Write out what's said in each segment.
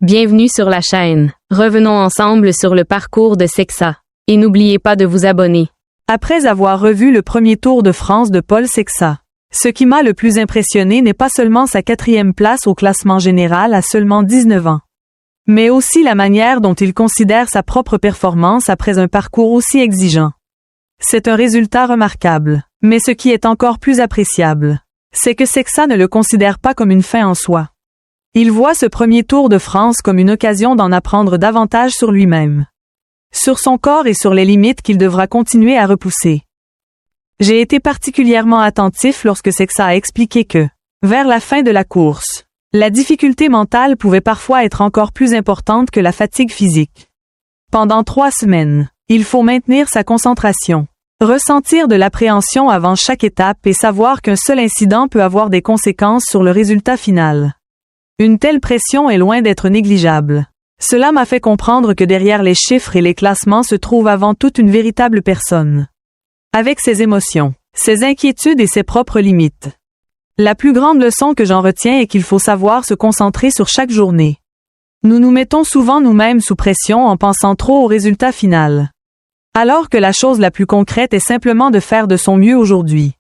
Bienvenue sur la chaîne. Revenons ensemble sur le parcours de Sexa. Et n'oubliez pas de vous abonner. Après avoir revu le premier Tour de France de Paul Sexa, ce qui m'a le plus impressionné n'est pas seulement sa 4e place au classement général à seulement 19 ans, mais aussi la manière dont il considère sa propre performance après un parcours aussi exigeant. C'est un résultat remarquable, mais ce qui est encore plus appréciable, c'est que Sexa ne le considère pas comme une fin en soi. Il voit ce premier Tour de France comme une occasion d'en apprendre davantage sur lui-même, sur son corps et sur les limites qu'il devra continuer à repousser. J'ai été particulièrement attentif lorsque Sexa a expliqué que, vers la fin de la course, la difficulté mentale pouvait parfois être encore plus importante que la fatigue physique. Pendant 3 semaines, il faut maintenir sa concentration, ressentir de l'appréhension avant chaque étape et savoir qu'un seul incident peut avoir des conséquences sur le résultat final. Une telle pression est loin d'être négligeable. Cela m'a fait comprendre que derrière les chiffres et les classements se trouve avant tout une véritable personne, avec ses émotions, ses inquiétudes et ses propres limites. La plus grande leçon que j'en retiens est qu'il faut savoir se concentrer sur chaque journée. Nous nous mettons souvent nous-mêmes sous pression en pensant trop au résultat final, alors que la chose la plus concrète est simplement de faire de son mieux aujourd'hui.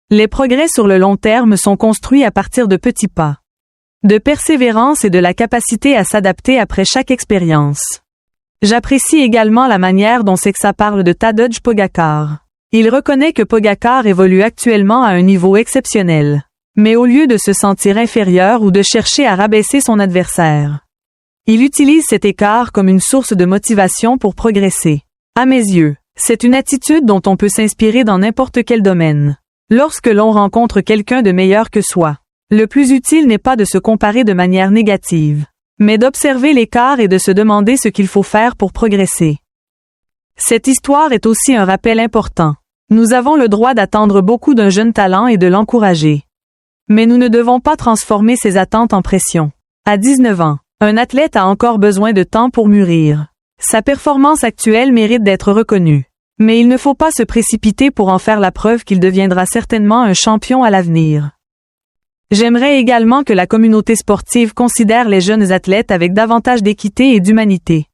Les progrès sur le long terme sont construits à partir de petits pas, de persévérance et de la capacité à s'adapter après chaque expérience. J'apprécie également la manière dont Sexa parle de Tadej Pogacar. Il reconnaît que Pogacar évolue actuellement à un niveau exceptionnel, mais au lieu de se sentir inférieur ou de chercher à rabaisser son adversaire, il utilise cet écart comme une source de motivation pour progresser. À mes yeux, c'est une attitude dont on peut s'inspirer dans n'importe quel domaine. Lorsque l'on rencontre quelqu'un de meilleur que soi, le plus utile n'est pas de se comparer de manière négative, mais d'observer l'écart et de se demander ce qu'il faut faire pour progresser. Cette histoire est aussi un rappel important. Nous avons le droit d'attendre beaucoup d'un jeune talent et de l'encourager. Mais nous ne devons pas transformer ces attentes en pression. À 19 ans, un athlète a encore besoin de temps pour mûrir. Sa performance actuelle mérite d'être reconnue. Mais il ne faut pas se précipiter pour en faire la preuve qu'il deviendra certainement un champion à l'avenir. J'aimerais également que la communauté sportive considère les jeunes athlètes avec davantage d'équité et d'humanité.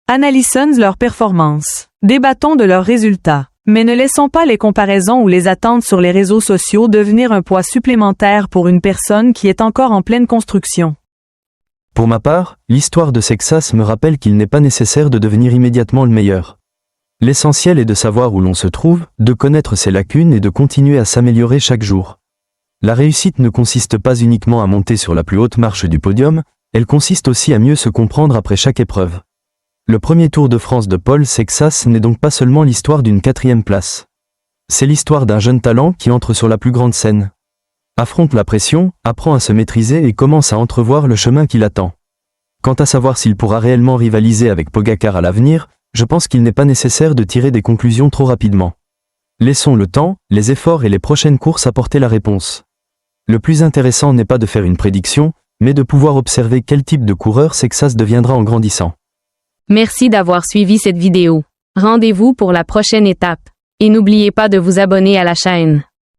Analysons leurs performances, débattons de leurs résultats, mais ne laissons pas les comparaisons ou les attentes sur les réseaux sociaux devenir un poids supplémentaire pour une personne qui est encore en pleine construction. Pour ma part, l'histoire de Sexa me rappelle qu'il n'est pas nécessaire de devenir immédiatement le meilleur. L'essentiel est de savoir où l'on se trouve, de connaître ses lacunes et de continuer à s'améliorer chaque jour. La réussite ne consiste pas uniquement à monter sur la plus haute marche du podium, elle consiste aussi à mieux se comprendre après chaque épreuve. Le premier Tour de France de Paul Sexa n'est donc pas seulement l'histoire d'une 4e place. C'est l'histoire d'un jeune talent qui entre sur la plus grande scène, affronte la pression, apprend à se maîtriser et commence à entrevoir le chemin qui l'attend. Quant à savoir s'il pourra réellement rivaliser avec Pogacar à l'avenir, je pense qu'il n'est pas nécessaire de tirer des conclusions trop rapidement. Laissons le temps, les efforts et les prochaines courses apporter la réponse. Le plus intéressant n'est pas de faire une prédiction, mais de pouvoir observer quel type de coureur Sexa deviendra en grandissant. Merci d'avoir suivi cette vidéo. Rendez-vous pour la prochaine étape. Et n'oubliez pas de vous abonner à la chaîne.